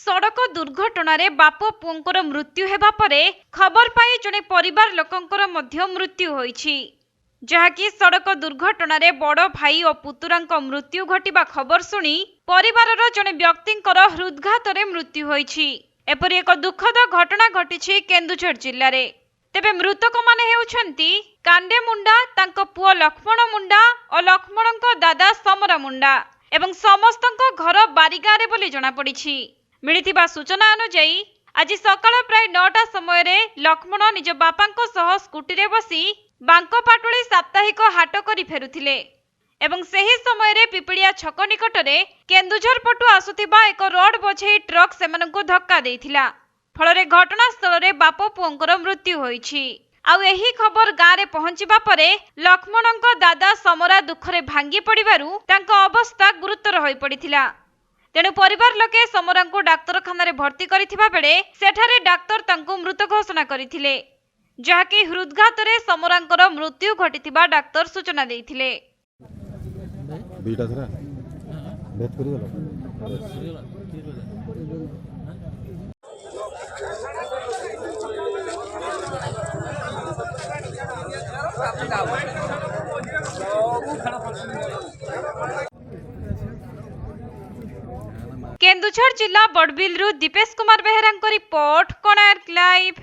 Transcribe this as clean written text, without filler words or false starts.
सड़क दुर्घटन बाप पुओंकर मृत्यु हेबा परे खबर पाई जने परिवार लोकंकर मध्य मृत्यु होईछि। जहाँकि सड़क दुर्घटन बड़ भाई और पुतुरांक मृत्यु घटिबा खबर सुनी परिवारर जने व्यक्तिंकर हृदघात मृत्यु होईछि। एपरि एक दुखद घटना घटिछि केन्दुझर जिल्ला रे। तेबे मृतक माने हेउछन्ति कांडे मुंडा, तांको पुओ लक्ष्मण मुंडा और लक्ष्मणक दादा समरा मुंडा एवं समस्तंक घर बारिगारे बोली जଣା पड़िछि। मिलिथिबा सूचना अनुसार आज सकाळ प्राय 9टा समय लक्ष्मण निज बापांको सह स्कूटी रे बसी बांकपाटुली साप्ताहिक हाट करी फेरुथिले एवं सही समय पिपिड़िया छक निकटरे केन्दुझर पटु आसुथिबा एक रोड बोझेई ट्रक सेमानंकु धक्का देइथिला। फलरे घटनास्थल रे बाप पुओंकर मृत्यु होईछि। आउ एही खबर गाँ रे पहुंचिबा परे लक्ष्मणंक दादा समरा दुखरे भांगी पड़िबारु तांको अवस्था गुरुतर होई पड़िथिला। तेणु परिवार लोके समरांकु डाक्तरखाना रे भर्ती करिथिबा बेले सेठारे डाक्तर तांकु मृत घोषणा करिथिले, जहाँकि हृदघात रे समरांकर मृत्यु घटिथिबा डाक्तर सूचना देइथिले। केन्दुझर जिला बड़बिलरु दीपेश कुमार बेहेरांको रिपोर्ट, कोणार्क लाइव।